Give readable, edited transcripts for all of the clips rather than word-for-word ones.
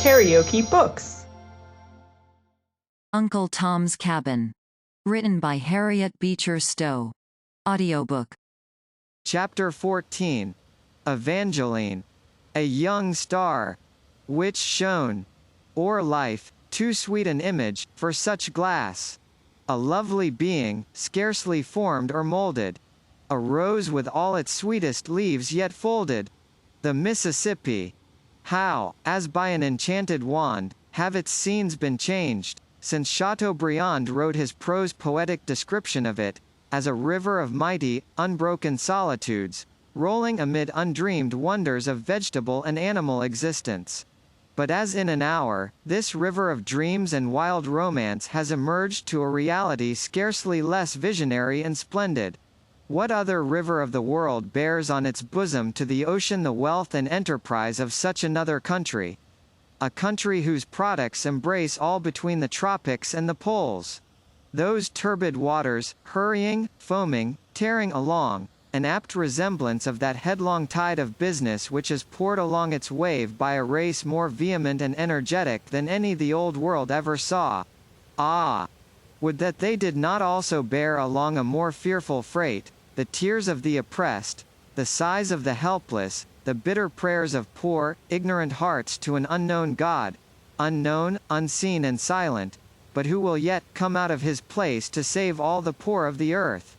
KaraokeBooks. Uncle Tom's Cabin. Written by Harriet Beecher Stowe. Audiobook. Chapter 14. Evangeline. A young star, which shone o'er life, too sweet an image for such glass. A lovely being, scarcely formed or molded. A rose with all its sweetest leaves yet folded. The Mississippi. How, as by an enchanted wand, have its scenes been changed, since Chateaubriand wrote his prose poetic description of it, as a river of mighty, unbroken solitudes, rolling amid undreamed wonders of vegetable and animal existence. But as in an hour, this river of dreams and wild romance has emerged to a reality scarcely less visionary and splendid. What other river of the world bears on its bosom to the ocean the wealth and enterprise of such another country? A country whose products embrace all between the tropics and the poles. Those turbid waters, hurrying, foaming, tearing along, an apt resemblance of that headlong tide of business which is poured along its wave by a race more vehement and energetic than any the old world ever saw. Ah! Would that they did not also bear along a more fearful freight, the tears of the oppressed, the sighs of the helpless, the bitter prayers of poor, ignorant hearts to an unknown God, unknown, unseen and silent, but who will yet come out of his place to save all the poor of the earth.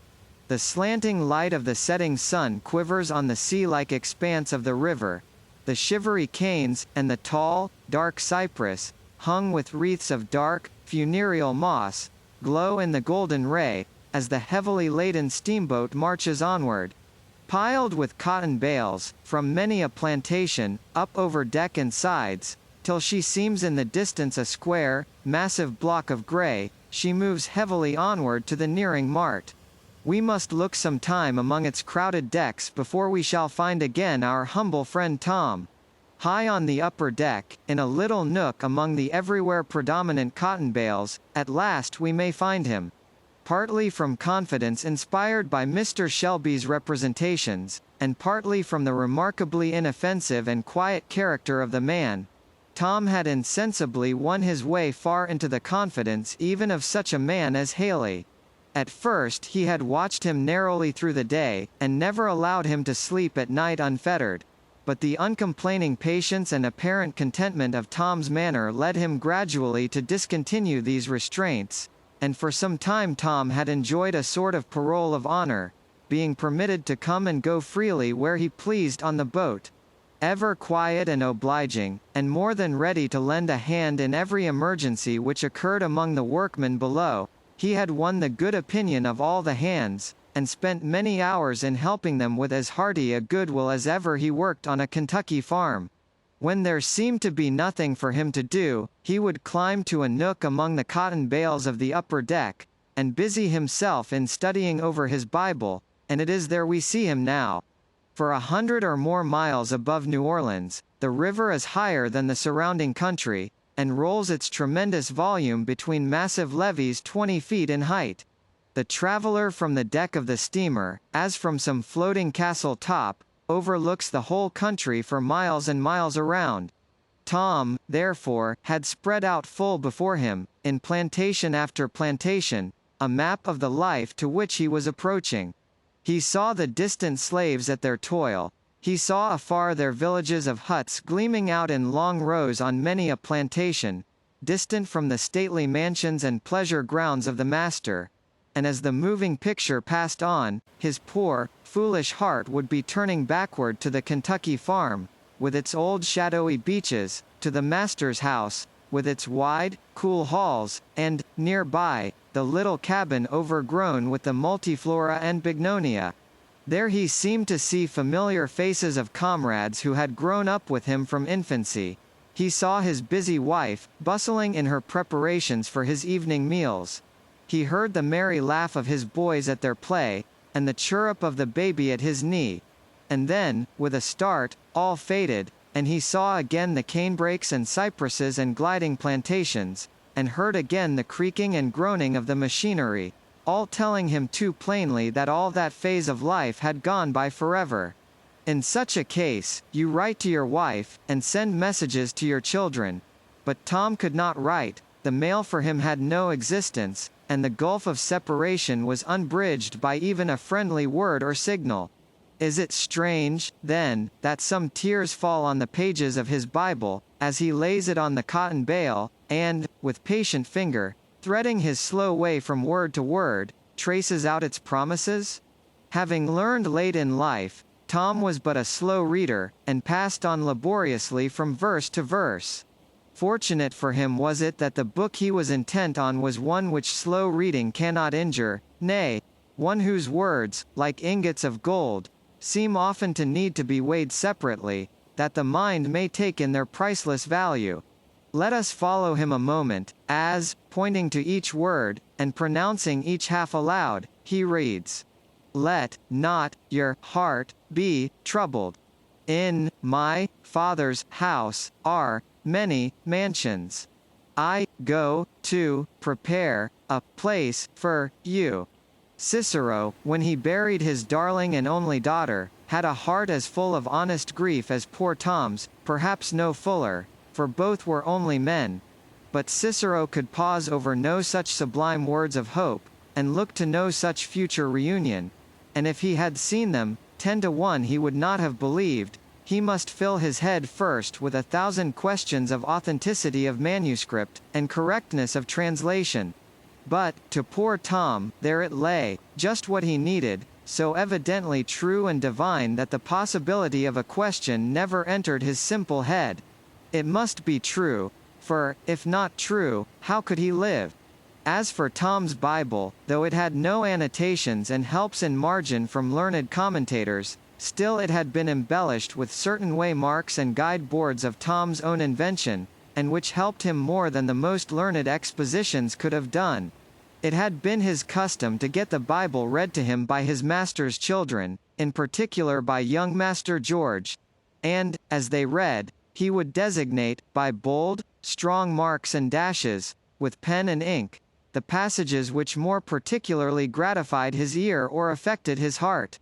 The slanting light of the setting sun quivers on the sea-like expanse of the river. The shivery canes, and the tall, dark cypress, hung with wreaths of dark, funereal moss, glow in the golden ray, as the heavily laden steamboat marches onward. Piled with cotton bales, from many a plantation, up over deck and sides, till she seems in the distance a square, massive block of grey, she moves heavily onward to the nearing mart. We must look some time among its crowded decks before we shall find again our humble friend Tom. High on the upper deck, in a little nook among the everywhere predominant cotton bales, at last we may find him. Partly from confidence inspired by Mr. Shelby's representations, and partly from the remarkably inoffensive and quiet character of the man, Tom had insensibly won his way far into the confidence even of such a man as Haley. At first he had watched him narrowly through the day, and never allowed him to sleep at night unfettered. But the uncomplaining patience and apparent contentment of Tom's manner led him gradually to discontinue these restraints, and for some time Tom had enjoyed a sort of parole of honor, being permitted to come and go freely where he pleased on the boat. Ever quiet and obliging, and more than ready to lend a hand in every emergency which occurred among the workmen below, he had won the good opinion of all the hands, and spent many hours in helping them with as hearty a goodwill as ever he worked on a Kentucky farm. When there seemed to be nothing for him to do, he would climb to a nook among the cotton bales of the upper deck, and busy himself in studying over his Bible, and it is there we see him now. For 100 or more miles above New Orleans, the river is higher than the surrounding country, and rolls its tremendous volume between massive levees 20 feet in height. The traveler from the deck of the steamer, as from some floating castle top, overlooks the whole country for miles and miles around. Tom, therefore, had spread out full before him, in plantation after plantation, a map of the life to which he was approaching. He saw the distant slaves at their toil. He saw afar their villages of huts gleaming out in long rows on many a plantation, distant from the stately mansions and pleasure grounds of the master. And as the moving picture passed on, his poor, foolish heart would be turning backward to the Kentucky farm, with its old shadowy beeches, to the master's house, with its wide, cool halls, and, nearby, the little cabin overgrown with the multiflora and bignonia. There he seemed to see familiar faces of comrades who had grown up with him from infancy. He saw his busy wife, bustling in her preparations for his evening meals. He heard the merry laugh of his boys at their play, and the chirrup of the baby at his knee. And then, with a start, all faded, and he saw again the canebrakes and cypresses and gliding plantations, and heard again the creaking and groaning of the machinery, all telling him too plainly that all that phase of life had gone by forever. In such a case, you write to your wife, and send messages to your children, But Tom could not write, the mail for him had no existence, and the gulf of separation was unbridged by even a friendly word or signal. Is it strange, then, that some tears fall on the pages of his Bible, as he lays it on the cotton bale, and, with patient finger, threading his slow way from word to word, traces out its promises? Having learned late in life, Tom was but a slow reader, and passed on laboriously from verse to verse. Fortunate for him was it that the book he was intent on was one which slow reading cannot injure, nay, one whose words, like ingots of gold, seem often to need to be weighed separately, that the mind may take in their priceless value. Let us follow him a moment, as, pointing to each word, and pronouncing each half aloud, he reads, "Let not your heart be troubled. In my Father's house are many mansions. I go to prepare a place for you." Cicero, when he buried his darling and only daughter, had a heart as full of honest grief as poor Tom's, perhaps no fuller, for both were only men. But Cicero could pause over no such sublime words of hope, and look to no such future reunion. And if he had seen them, 10 to 1 he would not have believed. He must fill his head first with 1,000 questions of authenticity of manuscript, and correctness of translation. But, to poor Tom, there it lay, just what he needed, so evidently true and divine that the possibility of a question never entered his simple head. It must be true, for, if not true, how could he live? As for Tom's Bible, though it had no annotations and helps in margin from learned commentators, still it had been embellished with certain waymarks and guide boards of Tom's own invention, and which helped him more than the most learned expositions could have done. It had been his custom to get the Bible read to him by his master's children, in particular by young Master George, and, as they read, he would designate, by bold, strong marks and dashes, with pen and ink, the passages which more particularly gratified his ear or affected his heart.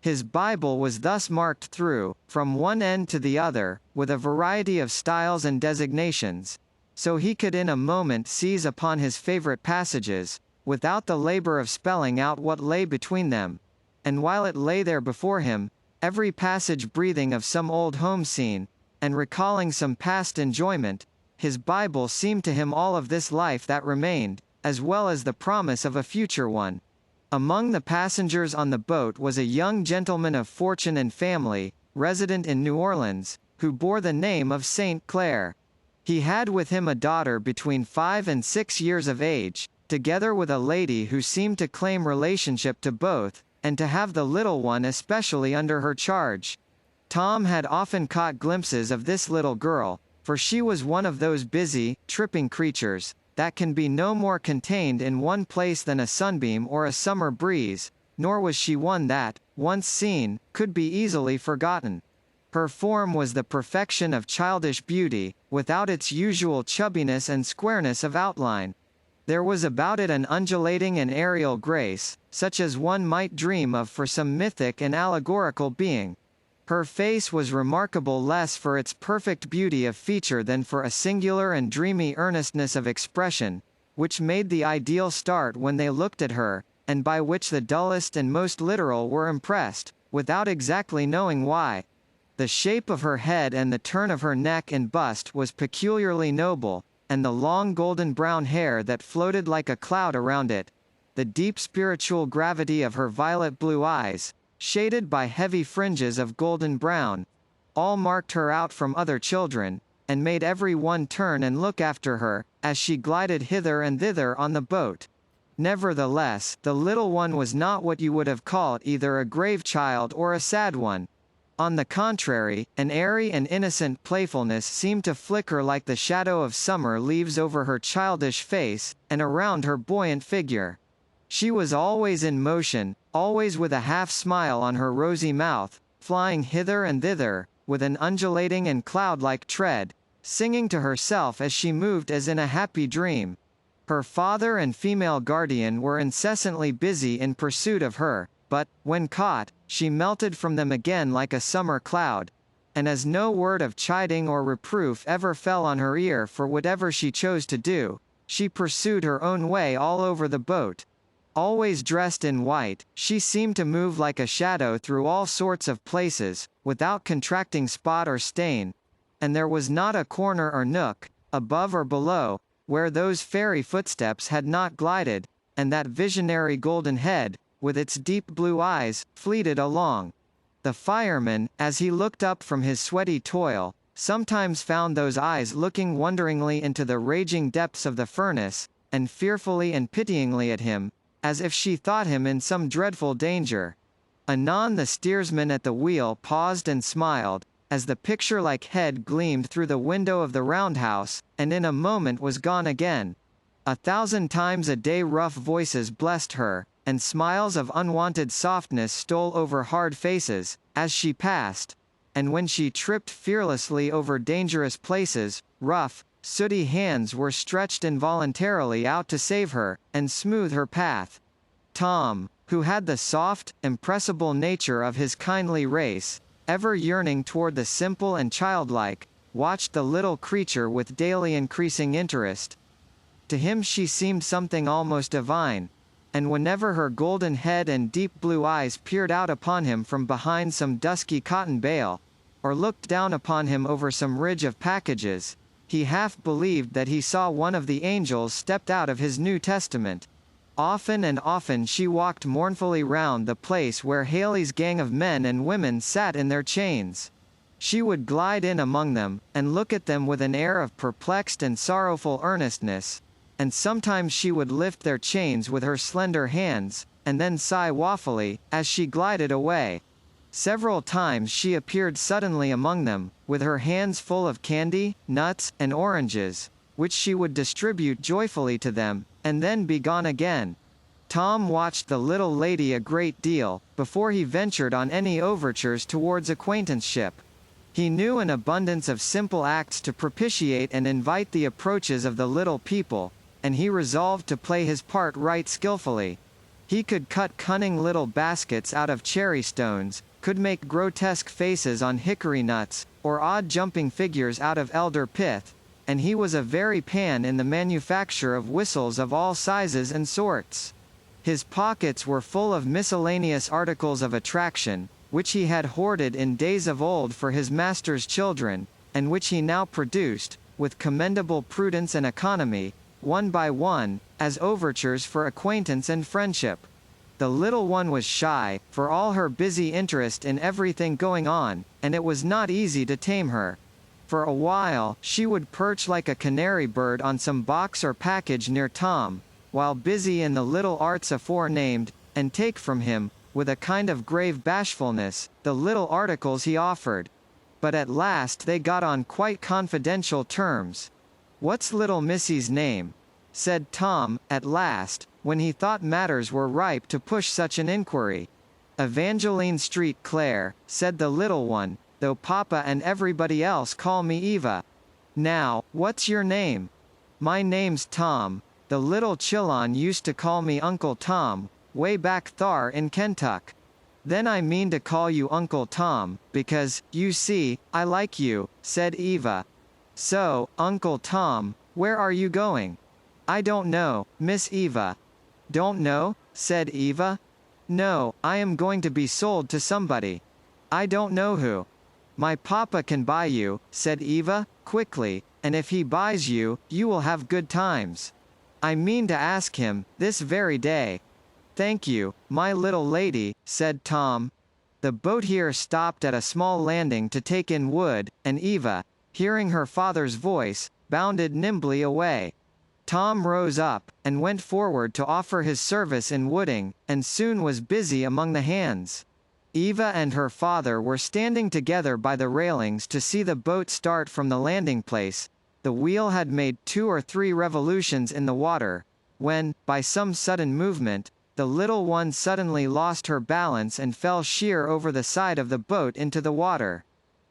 His Bible was thus marked through, from one end to the other, with a variety of styles and designations, so he could in a moment seize upon his favorite passages, without the labor of spelling out what lay between them. And while it lay there before him, every passage breathing of some old home scene, and recalling some past enjoyment, his Bible seemed to him all of this life that remained, as well as the promise of a future one. Among the passengers on the boat was a young gentleman of fortune and family, resident in New Orleans, who bore the name of St. Clair. He had with him a daughter between 5 and 6 years of age, together with a lady who seemed to claim relationship to both, and to have the little one especially under her charge. Tom had often caught glimpses of this little girl, for she was one of those busy, tripping creatures, that can be no more contained in one place than a sunbeam or a summer breeze, nor was she one that, once seen, could be easily forgotten. Her form was the perfection of childish beauty, without its usual chubbiness and squareness of outline. There was about it an undulating and aerial grace, such as one might dream of for some mythic and allegorical being. Her face was remarkable less for its perfect beauty of feature than for a singular and dreamy earnestness of expression, which made the ideal start when they looked at her, and by which the dullest and most literal were impressed, without exactly knowing why. The shape of her head and the turn of her neck and bust was peculiarly noble, and the long golden brown hair that floated like a cloud around it, the deep spiritual gravity of her violet blue eyes, shaded by heavy fringes of golden brown, all marked her out from other children, and made every one turn and look after her, as she glided hither and thither on the boat. Nevertheless, the little one was not what you would have called either a grave child or a sad one. On the contrary, an airy and innocent playfulness seemed to flicker like the shadow of summer leaves over her childish face, and around her buoyant figure. She was always in motion, always with a half-smile on her rosy mouth, flying hither and thither, with an undulating and cloud-like tread, singing to herself as she moved as in a happy dream. Her father and female guardian were incessantly busy in pursuit of her, but, when caught, she melted from them again like a summer cloud. and as no word of chiding or reproof ever fell on her ear for whatever she chose to do, she pursued her own way all over the boat. Always dressed in white, she seemed to move like a shadow through all sorts of places, without contracting spot or stain, and there was not a corner or nook, above or below, where those fairy footsteps had not glided, and that visionary golden head, with its deep blue eyes, fleeted along. The fireman, as he looked up from his sweaty toil, sometimes found those eyes looking wonderingly into the raging depths of the furnace, and fearfully and pityingly at him, as if she thought him in some dreadful danger. Anon the steersman at the wheel paused and smiled, as the picture-like head gleamed through the window of the roundhouse, and in a moment was gone again. 1,000 times a day rough voices blessed her, and smiles of unwonted softness stole over hard faces, as she passed, and when she tripped fearlessly over dangerous places, rough, sooty hands were stretched involuntarily out to save her, and smooth her path. Tom, who had the soft, impressible nature of his kindly race, ever yearning toward the simple and childlike, watched the little creature with daily increasing interest. To him she seemed something almost divine, and whenever her golden head and deep blue eyes peered out upon him from behind some dusky cotton bale, or looked down upon him over some ridge of packages, he half believed that he saw one of the angels stepped out of his New Testament. Often and often she walked mournfully round the place where Haley's gang of men and women sat in their chains. She would glide in among them, and look at them with an air of perplexed and sorrowful earnestness, and sometimes she would lift their chains with her slender hands, and then sigh woefully, as she glided away. Several times she appeared suddenly among them, with her hands full of candy, nuts, and oranges, which she would distribute joyfully to them, and then be gone again. Tom watched the little lady a great deal, before he ventured on any overtures towards acquaintanceship. He knew an abundance of simple acts to propitiate and invite the approaches of the little people, and he resolved to play his part right skillfully. He could cut cunning little baskets out of cherry stones, could make grotesque faces on hickory nuts, or odd jumping figures out of elder pith, and he was a very pan in the manufacture of whistles of all sizes and sorts. His pockets were full of miscellaneous articles of attraction, which he had hoarded in days of old for his master's children, and which he now produced, with commendable prudence and economy, one by one, as overtures for acquaintance and friendship. The little one was shy, for all her busy interest in everything going on, and it was not easy to tame her. For a while, she would perch like a canary bird on some box or package near Tom, while busy in the little arts aforenamed, and take from him, with a kind of grave bashfulness, the little articles he offered. But at last they got on quite confidential terms. "What's little missy's name?" said Tom, at last, when he thought matters were ripe to push such an inquiry. "Evangeline Street, Clare," said the little one, "though Papa and everybody else call me Eva. Now, what's your name?" "My name's Tom. The little Chillon used to call me Uncle Tom, way back thar in Kentuck. Then I mean to call you Uncle Tom, because, you see, I like you," said Eva. "So, Uncle Tom, where are you going?" "I don't know, Miss Eva." "Don't know?" said Eva. "No, I am going to be sold to somebody. I don't know who." "My papa can buy you," said Eva, quickly, "and if he buys you, you will have good times. I mean to ask him, this very day." "Thank you, my little lady," said Tom. The boat here stopped at a small landing to take in wood, and Eva, hearing her father's voice, bounded nimbly away. Tom rose up, and went forward to offer his service in wooding, and soon was busy among the hands. Eva and her father were standing together by the railings to see the boat start from the landing place. The wheel had made 2 or 3 revolutions in the water, when, by some sudden movement, the little one suddenly lost her balance and fell sheer over the side of the boat into the water.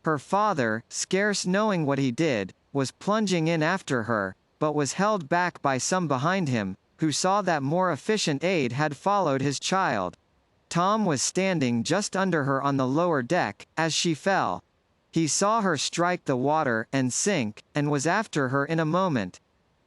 Her father, scarce knowing what he did, was plunging in after her, but was held back by some behind him, who saw that more efficient aid had followed his child. Tom was standing just under her on the lower deck, as she fell. He saw her strike the water and sink, and was after her in a moment.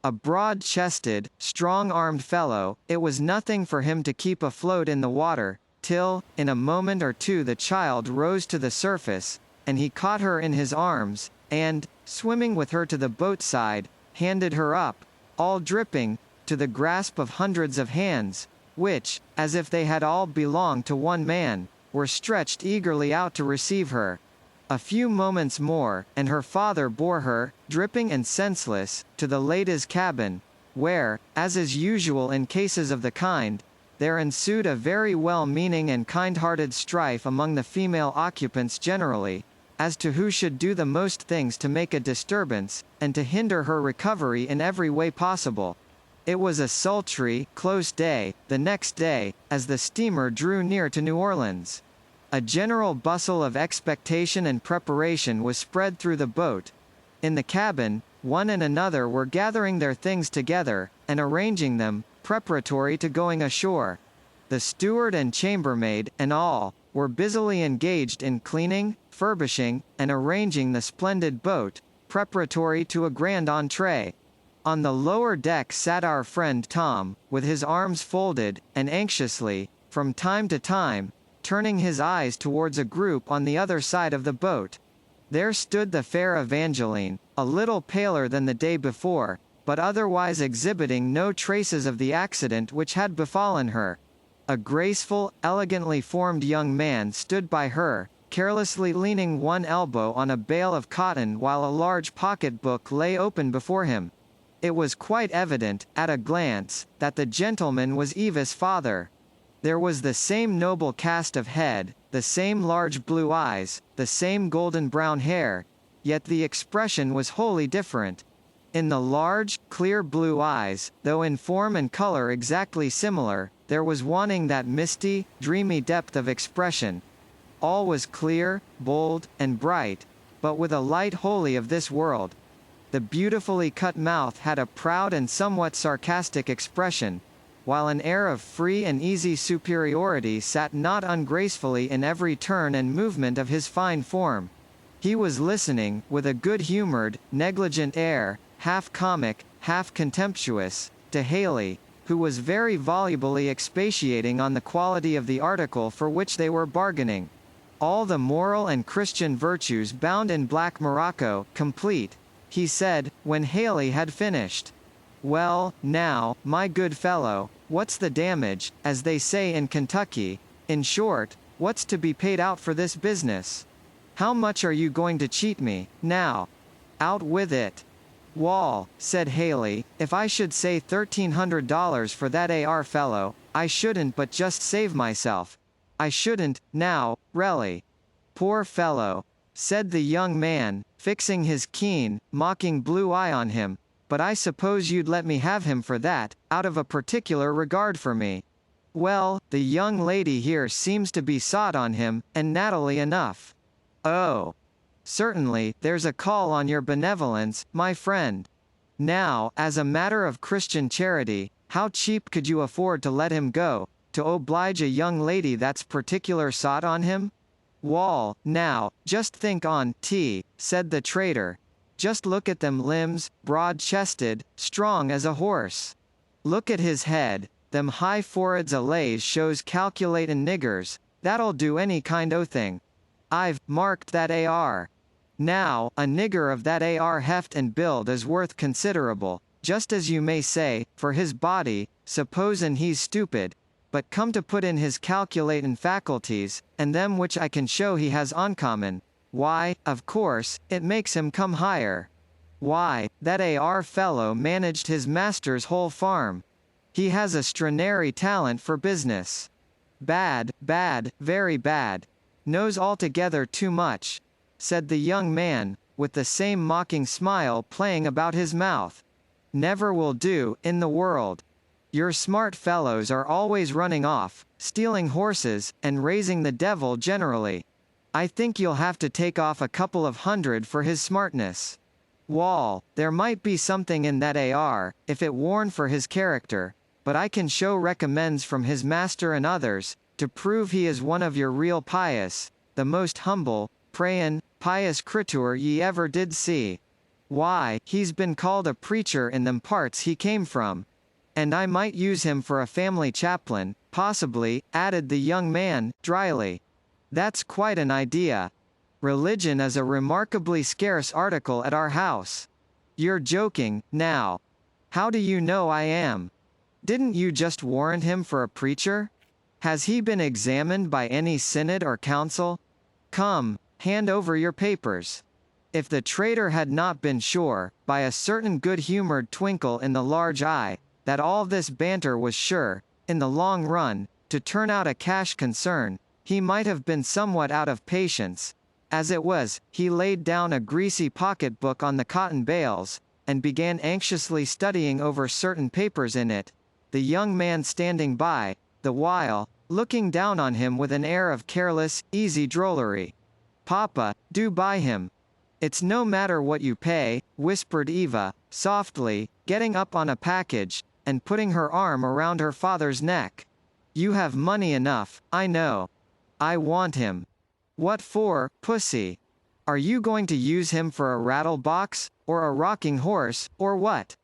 A broad-chested, strong-armed fellow, it was nothing for him to keep afloat in the water, till, in a moment or two the child rose to the surface, and he caught her in his arms, and, swimming with her to the boat side, handed her up, all dripping, to the grasp of hundreds of hands, which, as if they had all belonged to one man, were stretched eagerly out to receive her. A few moments more, and her father bore her, dripping and senseless, to the lady's cabin, where, as is usual in cases of the kind, there ensued a very well-meaning and kind-hearted strife among the female occupants generally, as to who should do the most things to make a disturbance, and to hinder her recovery in every way possible. It was a sultry, close day, the next day, as the steamer drew near to New Orleans. A general bustle of expectation and preparation was spread through the boat. In the cabin, one and another were gathering their things together, and arranging them, preparatory to going ashore. The steward and chambermaid, and all, were busily engaged in cleaning, furbishing, and arranging the splendid boat, preparatory to a grand entree. On the lower deck sat our friend Tom, with his arms folded, and anxiously, from time to time, turning his eyes towards a group on the other side of the boat. There stood the fair Evangeline, a little paler than the day before, but otherwise exhibiting no traces of the accident which had befallen her. A graceful, elegantly formed young man stood by her, carelessly leaning one elbow on a bale of cotton while a large pocket-book lay open before him. It was quite evident, at a glance, that the gentleman was Eva's father. There was the same noble cast of head, the same large blue eyes, the same golden brown hair, yet the expression was wholly different. In the large, clear blue eyes, though in form and color exactly similar, there was wanting that misty, dreamy depth of expression. All was clear, bold, and bright, but with a light wholly of this world. The beautifully cut mouth had a proud and somewhat sarcastic expression, while an air of free and easy superiority sat not ungracefully in every turn and movement of his fine form. He was listening, with a good-humoured, negligent air, half comic, half contemptuous, to Haley, who was very volubly expatiating on the quality of the article for which they were bargaining. All the moral and Christian virtues bound in black morocco, complete, he said, when Haley had finished. Well, now, my good fellow, what's the damage, as they say in Kentucky? In short, what's to be paid out for this business? How much are you going to cheat me, now? Out with it. Wall, said Haley, if I should say $1,300 for that AR fellow, I shouldn't but just save myself. I shouldn't, now, really. Poor fellow, said the young man, fixing his keen, mocking blue eye on him, but I suppose you'd let me have him for that, out of a particular regard for me. Well, the young lady here seems to be sot on him, and nattily enough. Oh. Certainly, there's a call on your benevolence, my friend. Now, as a matter of Christian charity, how cheap could you afford to let him go, to oblige a young lady that's particular sot on him? Wall, now, just think on, said the trader. Just look at them limbs, broad-chested, strong as a horse. Look at his head, them high foreheads alays shows calculatin' niggers, that'll do any kind o' thing. I've marked that AR. Now, a nigger of that AR heft and build is worth considerable, just as you may say, for his body, supposin' he's stupid, but come to put in his calculatin' faculties, and them which I can show he has uncommon, why, of course, it makes him come higher. Why, that AR fellow managed his master's whole farm. He has a extraordinary talent for business. Bad, very bad. Knows altogether too much, said the young man, with the same mocking smile playing about his mouth. Never will do, in the world. Your smart fellows are always running off, stealing horses, and raising the devil generally. I think you'll have to take off a couple of hundred for his smartness. Wall, there might be something in that AR, if it worn for his character, but I can show recommends from his master and others, to prove he is one of your real pious, the most humble, prayin', pious creature ye ever did see. Why, he's been called a preacher in them parts he came from. And I might use him for a family chaplain, possibly," added the young man, dryly. "That's quite an idea. Religion is a remarkably scarce article at our house. You're joking, now. How do you know I am? Didn't you just warrant him for a preacher? Has he been examined by any synod or council? Come, hand over your papers." If the traitor had not been sure, by a certain good-humored twinkle in the large eye, that all this banter was sure, in the long run, to turn out a cash concern, he might have been somewhat out of patience. As it was, he laid down a greasy pocket-book on the cotton bales, and began anxiously studying over certain papers in it, the young man standing by, the while, looking down on him with an air of careless, easy drollery. "Papa, do buy him. It's no matter what you pay," whispered Eva, softly, getting up on a package, and putting her arm around her father's neck. "You have money enough, I know. I want him." "What for, pussy? Are you going to use him for a rattle box, or a rocking horse, or what?"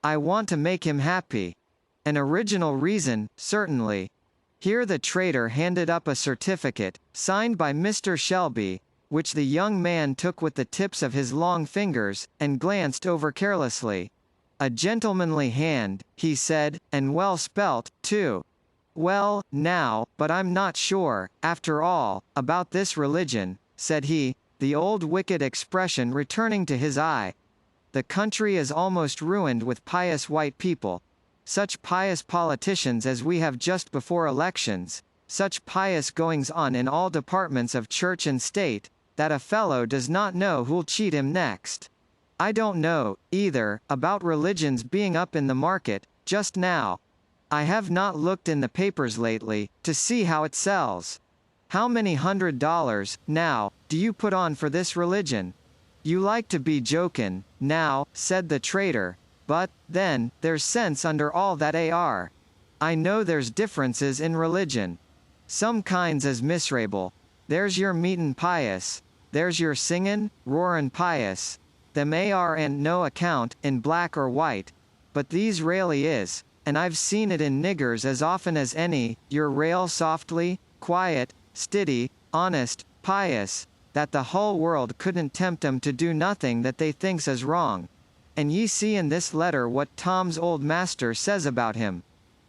"I want to make him happy." "An original reason, certainly." Here the traitor handed up a certificate, signed by Mr. Shelby, which the young man took with the tips of his long fingers, and glanced over carelessly. "A gentlemanly hand," he said, "and well spelt, too. Well, now, but I'm not sure, after all, about this religion," said he, the old wicked expression returning to his eye. "The country is almost ruined with pious white people. Such pious politicians as we have just before elections, such pious goings-on in all departments of church and state, that a fellow does not know who'll cheat him next. I don't know, either, about religions being up in the market, just now. I have not looked in the papers lately, to see how it sells. How many $100, now, do you put on for this religion? You like to be jokin', now," said the traitor, "but, then, there's sense under all that ar. I know there's differences in religion. Some kinds is miserable. There's your meetin' pious. There's your singin', roarin' pious. Them ar and no account, in black or white. But these railly is, and I've seen it in niggers as often as any, your rail softly, quiet, stiddy, honest, pious, that the hull world couldn't tempt 'em to do nothing that they thinks is wrong. And ye see in this letter what Tom's old master says about him.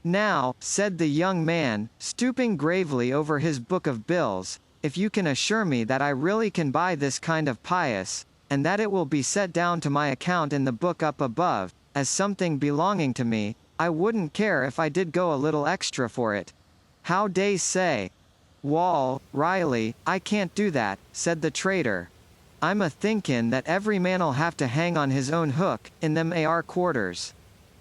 Now," said the young man, stooping gravely over his book of bills, "if you can assure me that I really can buy this kind of pious, and that it will be set down to my account in the book up above, as something belonging to me, I wouldn't care if I did go a little extra for it. How dey say?" "Wall, Riley, I can't do that," said the traitor. "I'm a thinkin' that every man'll have to hang on his own hook, in them ar quarters.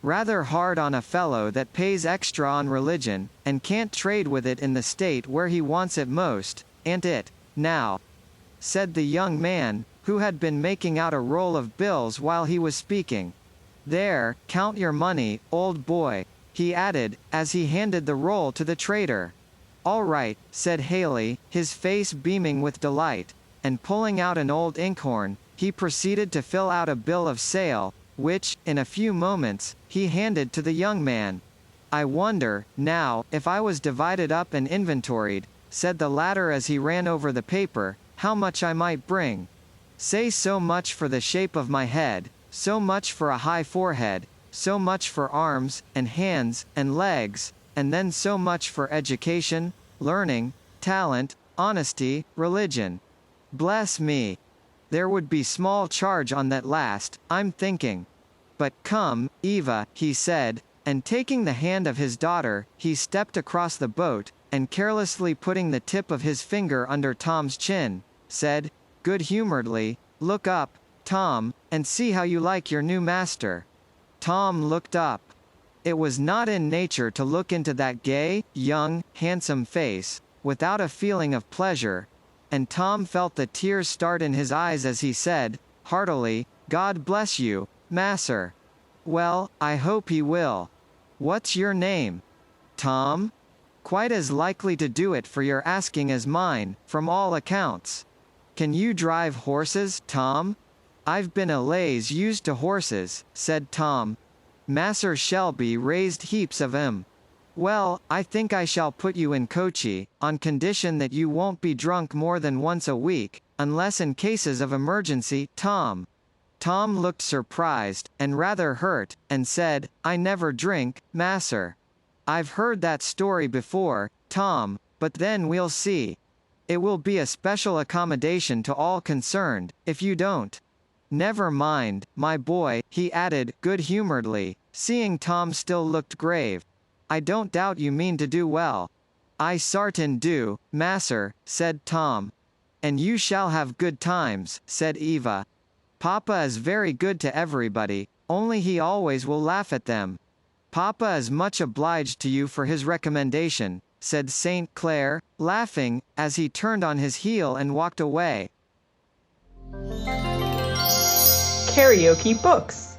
Rather hard on a fellow that pays extra on religion, and can't trade with it in the state where he wants it most, ain't it, now?" said the young man, who had been making out a roll of bills while he was speaking. "There, count your money, old boy," he added, as he handed the roll to the traitor. "All right," said Haley, his face beaming with delight, and pulling out an old inkhorn, he proceeded to fill out a bill of sale, which, in a few moments, he handed to the young man. "I wonder, now, if I was divided up and inventoried," said the latter as he ran over the paper, "how much I might bring. Say so much for the shape of my head, so much for a high forehead, so much for arms, and hands, and legs, and then so much for education, learning, talent, honesty, religion. Bless me! There would be small charge on that last, I'm thinking. But come, Eva," he said, and taking the hand of his daughter, he stepped across the boat, and carelessly putting the tip of his finger under Tom's chin, said, good-humoredly, "Look up, Tom, and see how you like your new master." Tom looked up. It was not in nature to look into that gay, young, handsome face, without a feeling of pleasure, and Tom felt the tears start in his eyes as he said, heartily, "God bless you, masser." "Well, I hope he will. What's your name?" "Tom? Quite as likely to do it for your asking as mine, from all accounts. Can you drive horses, Tom? I've been a lays used to horses, said Tom. Mas'r Shelby raised heaps of 'em. Well, I think I shall put you in coachee, on condition that you won't be drunk more than once a week, unless in cases of emergency, Tom. Tom looked surprised, and rather hurt, and said, I never drink, mas'r. I've heard that story before, Tom, but then we'll see. It will be a special accommodation to all concerned, if you don't. Never mind, my boy, he added, good-humoredly, seeing Tom still looked grave. I don't doubt you mean to do well. I sartain do, mas'r, said Tom. And you shall have good times, said Eva. Papa is very good to everybody, only he always will laugh at them. Papa is much obliged to you for his recommendation, said St. Clair, laughing, as he turned on his heel and walked away. KaraokeBooks.